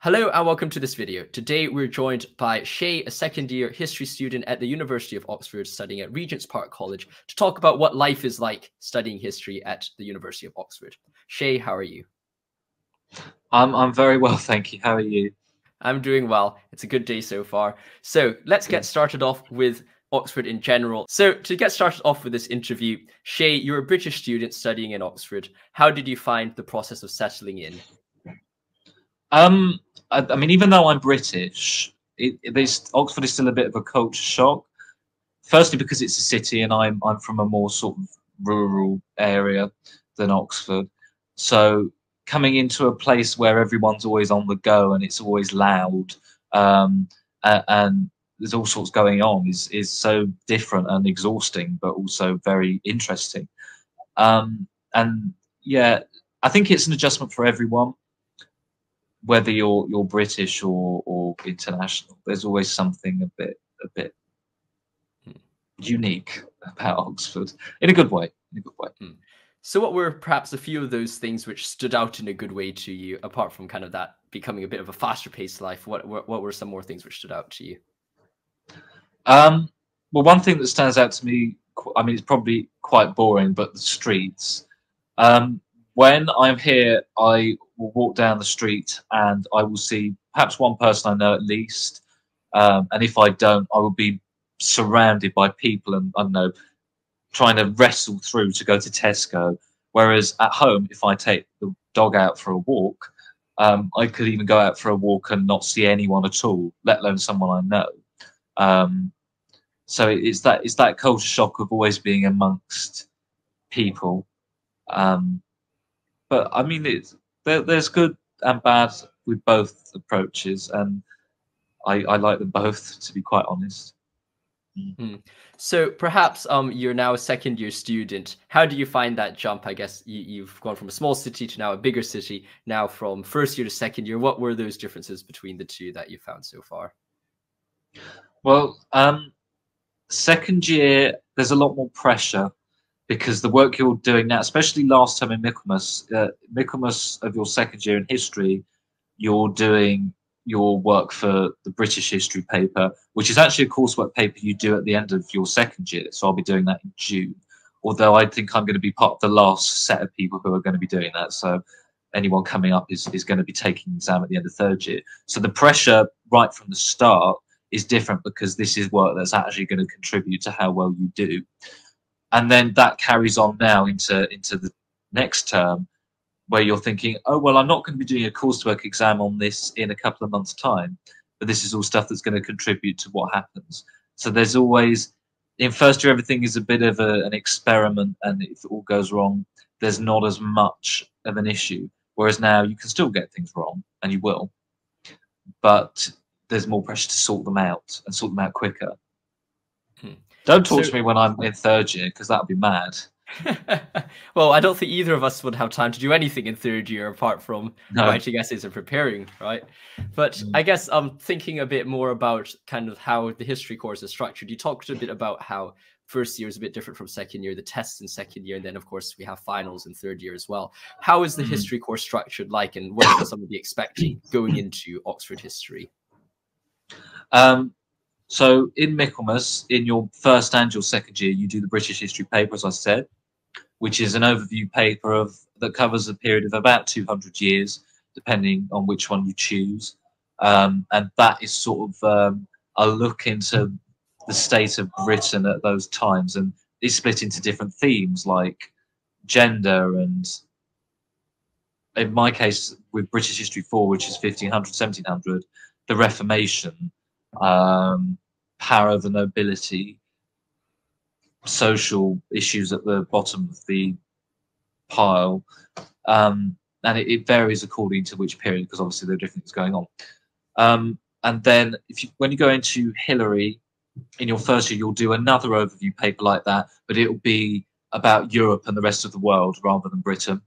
Hello and welcome to this video. Today we're joined by Shay, a second-year history student at the University of Oxford studying at Regent's Park College, to talk about what life is like studying history at the University of Oxford. Shay, how are you? I'm very well, thank you. How are you? I'm doing well. It's a good day so far. So let's get started off with Oxford in general. So to get started off with this interview, Shay, you're a British student studying in Oxford. How did you find the process of settling in? I mean, even though I'm British, Oxford is still a bit of a culture shock. Firstly, because it's a city, and I'm from a more sort of rural area than Oxford, so coming into a place where everyone's always on the go and it's always loud, and there's all sorts going on is so different and exhausting, but also very interesting. And yeah, I think it's an adjustment for everyone, whether you're British or international. There's always something a bit unique about Oxford in a good way. In a good way. So what were perhaps a few of those things which stood out in a good way to you, apart from kind of that becoming a bit of a faster paced life? What were some more things which stood out to you? Well, one thing that stands out to me, I mean, it's probably quite boring, but the streets. When I'm here, I will walk down the street and I will see perhaps one person I know at least. And if I don't, I will be surrounded by people and, I don't know, trying to wrestle through to go to Tesco. Whereas at home, if I take the dog out for a walk, I could even go out for a walk and not see anyone at all, let alone someone I know. So it's that culture shock of always being amongst people. But I mean, there's good and bad with both approaches, and I like them both, to be quite honest. So perhaps you're now a second year student. How do you find that jump? I guess you've gone from a small city to now a bigger city, now from first year to second year. What were those differences between the two that you found so far? Well, second year, there's a lot more pressure because the work you're doing now, especially last term in Michaelmas of your second year in history, you're doing your work for the British history paper, which is actually a coursework paper you do at the end of your second year. So I'll be doing that in June, although I think I'm going to be part of the last set of people who are going to be doing that. So anyone coming up is going to be taking the exam at the end of third year. So the pressure right from the start is different because this is work that's actually going to contribute to how well you do. And then that carries on now into the next term, where you're thinking, oh, well, I'm not going to be doing a coursework exam on this in a couple of months' time, but this is all stuff that's going to contribute to what happens. So there's always, in first year, everything is a bit of an experiment, and if it all goes wrong, there's not as much of an issue. Whereas now you can still get things wrong, and you will, but there's more pressure to sort them out and sort them out quicker. Don't talk to me when I'm in third year, because that would be mad. Well, I don't think either of us would have time to do anything in third year apart from writing essays and preparing, right? But I guess I'm thinking a bit more about kind of how the history course is structured. You talked a bit about how first year is a bit different from second year, the tests in second year, and then of course we have finals in third year as well. How is the history course structured like, and what can somebody be expecting going into Oxford history? So in Michaelmas, in your first and your second year, you do the British history paper, as I said, which is an overview paper that covers a period of about 200 years, depending on which one you choose. And that is sort of a look into the state of Britain at those times, and it's split into different themes like gender, and in my case with British History 4, which is 1500, 1700, the Reformation, power of the nobility, social issues at the bottom of the pile, and it varies according to which period, because obviously there are different things going on. And then when you go into Hillary in your first year, you'll do another overview paper like that, but it'll be about Europe and the rest of the world rather than Britain.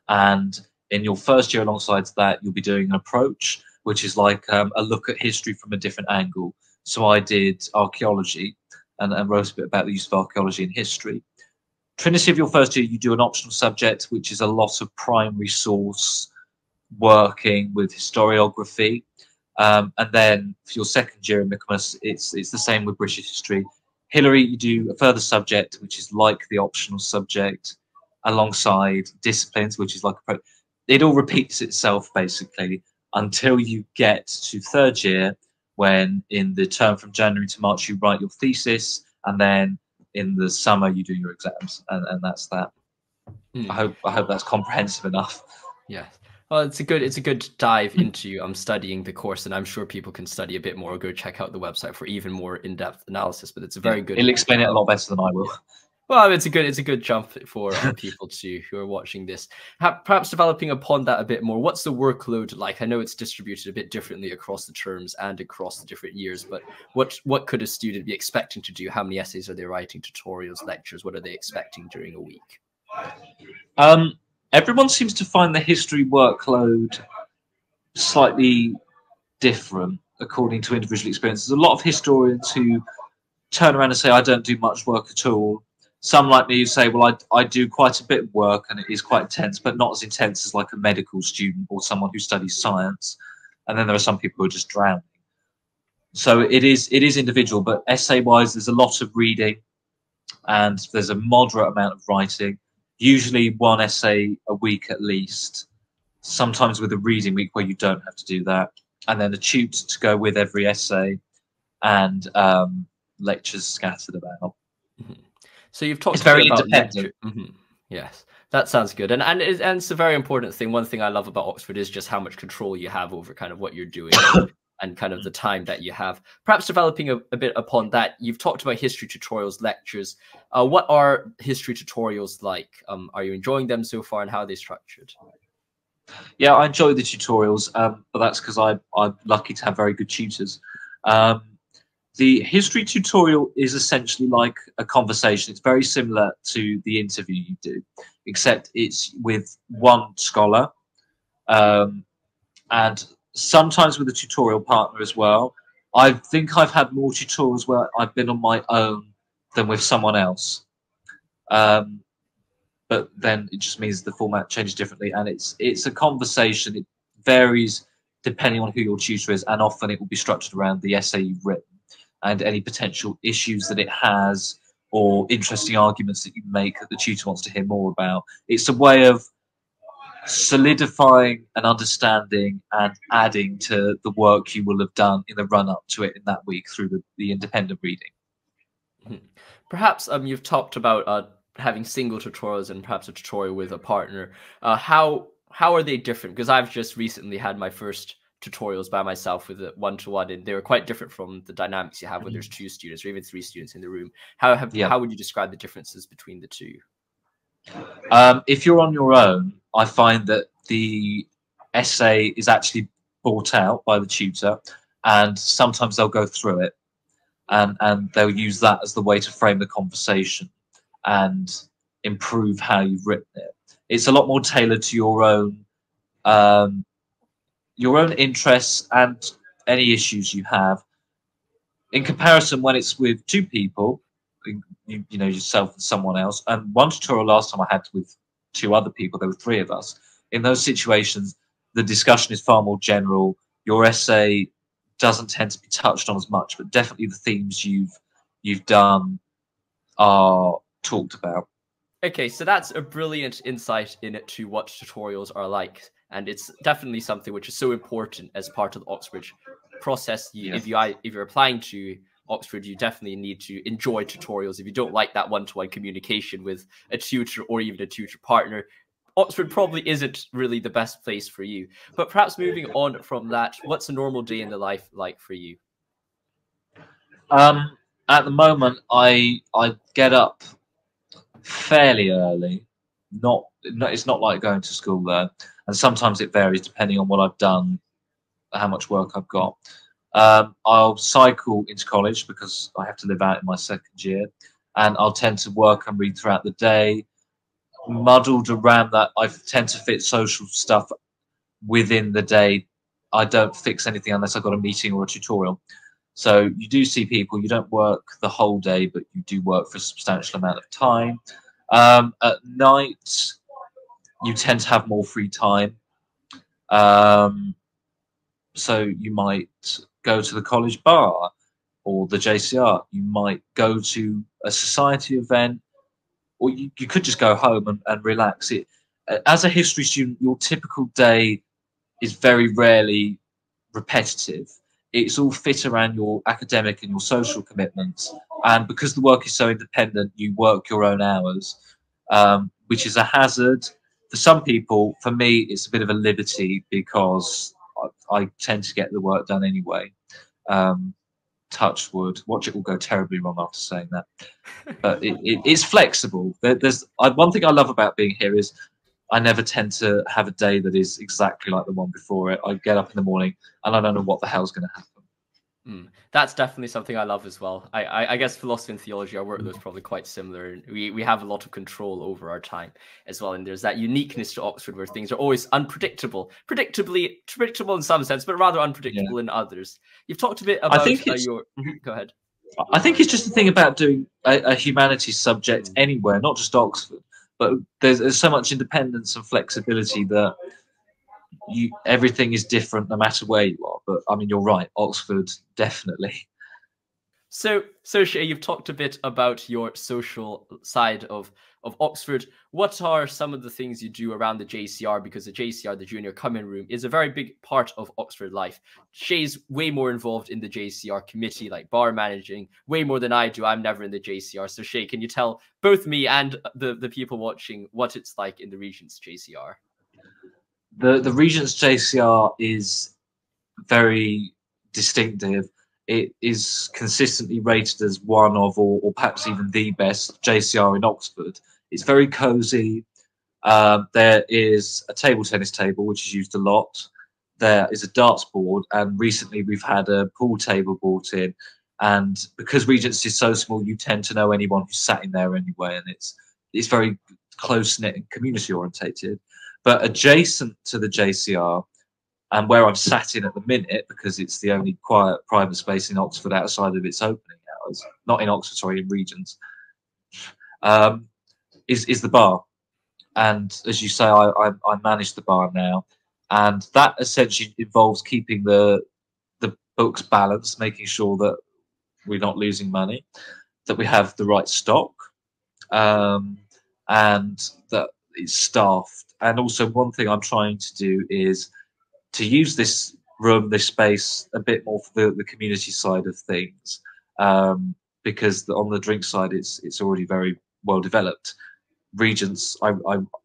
And in your first year alongside that, you'll be doing an approach, which is like a look at history from a different angle. So I did archaeology and wrote a bit about the use of archaeology in history. Trinity of your first year, you do an optional subject, which is a lot of primary source working with historiography. And then for your second year in Michaelmas, it's the same with British history. Hilary, you do a further subject, which is like the optional subject, alongside disciplines, which is like it all repeats itself basically until you get to third year, when in the term from January to March you write your thesis, and then in the summer you do your exams, and that's that. I hope that's comprehensive enough. Yeah. Well, it's a good dive into studying the course, and I'm sure people can study a bit more or go check out the website for even more in-depth analysis. But it's a very good. It'll explain it a lot better than I will. Well, it's a good jump for people who are watching this. Perhaps developing upon that a bit more. What's the workload like? I know it's distributed a bit differently across the terms and across the different years, but what could a student be expecting to do? How many essays are they writing? Tutorials, lectures? What are they expecting during a week? Everyone seems to find the history workload slightly different according to individual experiences. A lot of historians who turn around and say, I don't do much work at all. Some like me who say, well, I do quite a bit of work and it is quite intense, but not as intense as like a medical student or someone who studies science. And then there are some people who are just drowning. So it is individual, but essay-wise, there's a lot of reading and there's a moderate amount of writing. Usually one essay a week at least, sometimes with a reading week where you don't have to do that, and then a tutor to go with every essay, and lectures scattered about. So you've talked it's very about independent. Yes, that sounds good, and it's a very important thing. One thing I love about Oxford is just how much control you have over kind of what you're doing. And kind of the time that you have. Perhaps developing a bit upon that, you've talked about history tutorials, lectures. What are history tutorials like? Are you enjoying them so far, and how are they structured? Yeah, I enjoy the tutorials, but that's because I'm lucky to have very good tutors. The history tutorial is essentially like a conversation. It's very similar to the interview you do, except it's with one scholar, and sometimes with a tutorial partner as well. I think I've had more tutorials where I've been on my own than with someone else. But then it just means the format changes differently, and it's a conversation. It varies depending on who your tutor is, and often it will be structured around the essay you've written and any potential issues that it has or interesting arguments that you make that the tutor wants to hear more about. It's a way of solidifying an understanding and adding to the work you will have done in the run-up to it in that week through the independent reading. Perhaps you've talked about having single tutorials and perhaps a tutorial with a partner. How are they different? Because I've just recently had my first tutorials by myself with a one-to-one, and they were quite different from the dynamics you have when there's 2 students or even 3 students in the room. How would you describe the differences between the two? If you're on your own, I find that the essay is actually brought out by the tutor, and sometimes they'll go through it and they'll use that as the way to frame the conversation and improve how you've written it. It's a lot more tailored to your own interests and any issues you have. In comparison, when it's with 2 people, you know, yourself and someone else, and one tutorial last time I had with 2 other people, there were 3 of us. In those situations, the discussion is far more general. Your essay doesn't tend to be touched on as much, but definitely the themes you've done are talked about. Okay, so that's a brilliant insight into what tutorials are like, and it's definitely something which is so important as part of the Oxford process. If you're applying to Oxford, you definitely need to enjoy tutorials. If you don't like that one-to-one communication with a tutor or even a tutor partner, Oxford probably isn't really the best place for you. But perhaps moving on from that, what's a normal day in the life like for you? At the moment, I get up fairly early. It's not like going to school there, and sometimes it varies depending on what I've done, how much work I've got. I'll cycle into college because I have to live out in my second year, and I'll tend to work and read throughout the day. Muddled around that, I tend to fit social stuff within the day. I don't fix anything unless I've got a meeting or a tutorial. So you do see people, you don't work the whole day, but you do work for a substantial amount of time. At night, you tend to have more free time. So you might go to the college bar or the JCR. You might go to a society event, or you could just go home and relax. As a history student, your typical day is very rarely repetitive. It's all fit around your academic and your social commitments. And because the work is so independent, you work your own hours, which is a hazard. For some people, for me, it's a bit of a liberty because I tend to get the work done anyway. Touch wood. Watch it all go terribly wrong after saying that. But it's flexible. There's one thing I love about being here is I never tend to have a day that is exactly like the one before it. I get up in the morning and I don't know what the hell's going to happen. That's definitely something I love as well. I guess philosophy and theology, our workload is probably quite similar. And we have a lot of control over our time as well. And there's that uniqueness to Oxford where things are always unpredictable. Predictable in some sense, but rather unpredictable in others. You've talked a bit about your... Go ahead. I think it's just the thing about doing a humanities subject anywhere, not just Oxford. But there's so much independence and flexibility that everything is different no matter where you are. But I mean, you're right, Oxford definitely. So Shay, you've talked a bit about your social side of Oxford. What are some of the things you do around the JCR? Because the JCR, the Junior Come-In Room, is a very big part of Oxford life. Shay's way more involved in the JCR committee, like bar managing, way more than I do. I'm never in the JCR. So Shay, can you tell both me and the people watching what it's like in the Regent's JCR? The Regent's JCR is very distinctive. It is consistently rated as one of, or perhaps even the best JCR in Oxford. It's very cosy. There is a table tennis table, which is used a lot. There is a darts board, and recently we've had a pool table brought in. And because Regent's is so small, you tend to know anyone who's sat in there anyway, and it's very close-knit and community-orientated. But adjacent to the JCR, and where I'm sat in at the minute, because it's the only quiet private space in Oxford outside of its opening hours, not in Oxford, sorry, in Regent's, is the bar. And as you say, I manage the bar now, and that essentially involves keeping the books balanced, making sure that we're not losing money, that we have the right stock, and that it's staffed. And also, one thing I'm trying to do is to use this room, this space, a bit more for the community side of things, because on the drink side, it's already very well developed. Regents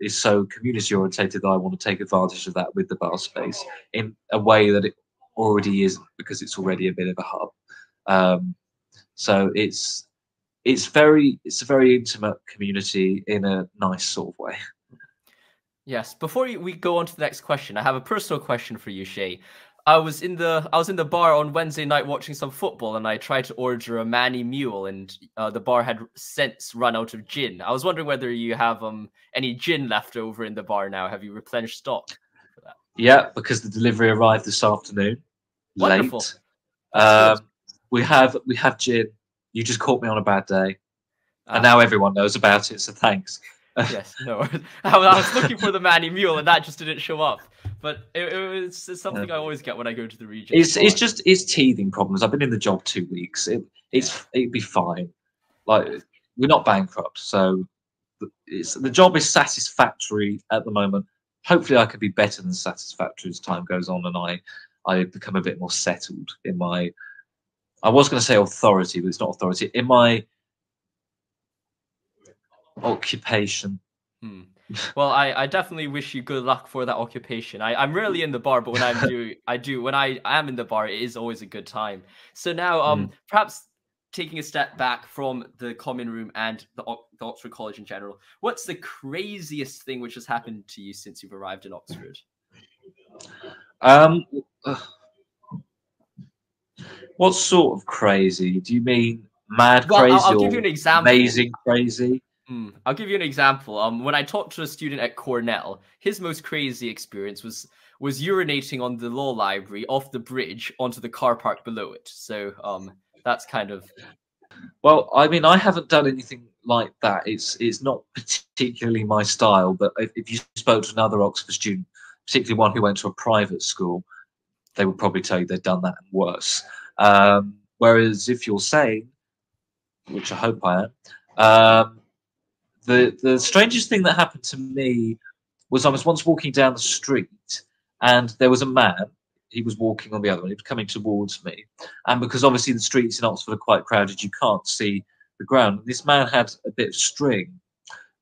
is so community orientated that I want to take advantage of that with the bar space in a way that it already isn't, because it's already a bit of a hub. So it's a very intimate community in a nice sort of way. Yes. Before we go on to the next question, I have a personal question for you, Shay. I was in the bar on Wednesday night watching some football, and I tried to order a Manny Mule, and the bar had since run out of gin. I was wondering whether you have any gin left over in the bar now. Have you replenished stock for that? Yeah, because the delivery arrived this afternoon. Wonderful. Late. We have gin. You just caught me on a bad day, and now everyone knows about it. So thanks. Yes, no. I was looking for the Manny Mule, and that just didn't show up. But it's something I always get when I go to the region. It's teething problems. I've been in the job 2 weeks. It'd be fine. Like, we're not bankrupt, so the job is satisfactory at the moment. Hopefully, I can be better than satisfactory as time goes on, and I become a bit more settled in my. I was going to say authority, but it's not authority. In my occupation. Well, I definitely wish you good luck for that occupation. I'm rarely in the bar, but when when I am in the bar, it is always a good time. So now, perhaps taking a step back from the common room and the Oxford College in general, what's the craziest thing which has happened to you since you've arrived in Oxford? What sort of crazy? Do you mean mad crazy? I'll give you an example. Amazing crazy. I'll give you an example. When I talked to a student at Cornell, his most crazy experience was urinating on the law library off the bridge onto the car park below it. So that's kind of. Well, I mean, I haven't done anything like that. It's not particularly my style. But if you spoke to another Oxford student, particularly one who went to a private school, they would probably tell you they'd done that and worse. Whereas if you're sane, which I hope I am, the strangest thing that happened to me was I was once walking down the street and there was a man. He was walking on the other one. He was coming towards me, and because obviously the streets in Oxford are quite crowded, you can't see the ground. This man had a bit of string.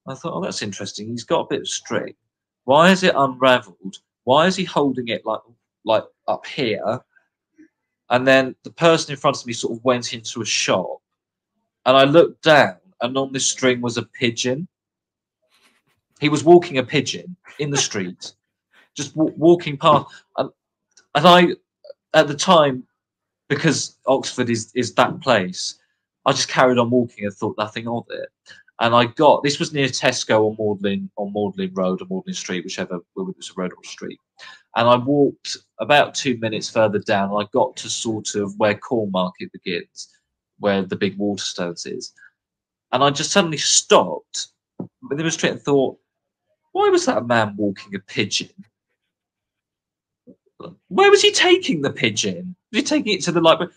I thought, oh, that's interesting. He's got a bit of string. Why is it unravelled? Why is he holding it like up here? And then the person in front of me sort of went into a shop, and I looked down, and on this string was a pigeon. He was walking a pigeon in the street, just walking past. And I, at the time, because Oxford is that place, I just carried on walking and thought nothing of it. And this was near Tesco on Magdalen Road or Magdalen Street, whether it was a road or a street. And I walked about 2 minutes further down, and I got to sort of where Corn Market begins, where the big Waterstones is. And I just suddenly stopped within the street and thought, why was that man walking a pigeon? Where was he taking the pigeon? Was he taking it to the library?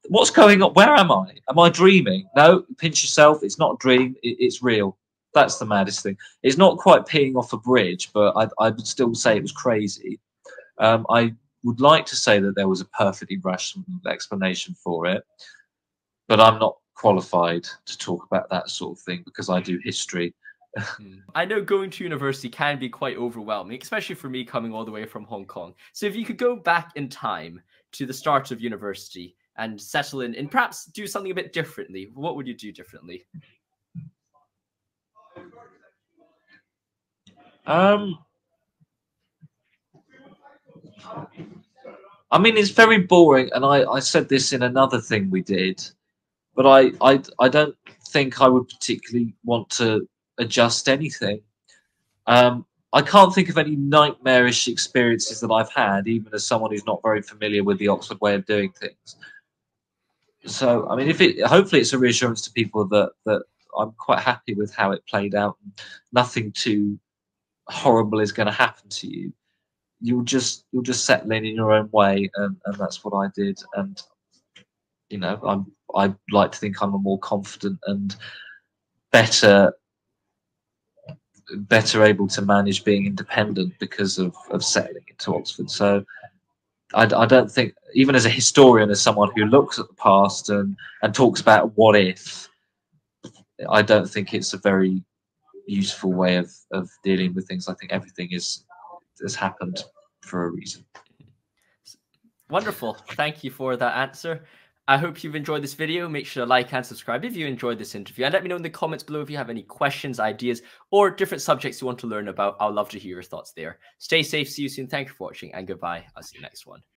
What's going on? Where am I? Am I dreaming? No, pinch yourself. It's not a dream. It's real. That's the maddest thing. It's not quite peeing off a bridge, but I would still say it was crazy. I would like to say that there was a perfectly rational explanation for it, but I'm not qualified to talk about that sort of thing because I do history. I know going to university can be quite overwhelming, especially for me coming all the way from Hong Kong. So if you could go back in time to the start of university and settle in and perhaps do something a bit differently, what would you do differently? I mean, it's very boring, and I said this in another thing we did, but I don't think I would particularly want to adjust anything. I can't think of any nightmarish experiences that I've had, even as someone who's not very familiar with the Oxford way of doing things. So, I mean, hopefully it's a reassurance to people that I'm quite happy with how it played out. And nothing too horrible is going to happen to you. You'll just settle in your own way, and that's what I did. And you know, I like to think I'm a more confident and better able to manage being independent because of settling into Oxford. So I don't think, even as a historian, as someone who looks at the past and talks about what if, I don't think it's a very useful way of dealing with things. I think everything has happened for a reason. Wonderful. Thank you for that answer. I hope you've enjoyed this video. Make sure to like and subscribe if you enjoyed this interview. And let me know in the comments below if you have any questions, ideas, or different subjects you want to learn about. I'd love to hear your thoughts there. Stay safe. See you soon. Thank you for watching, and goodbye. I'll see you next one.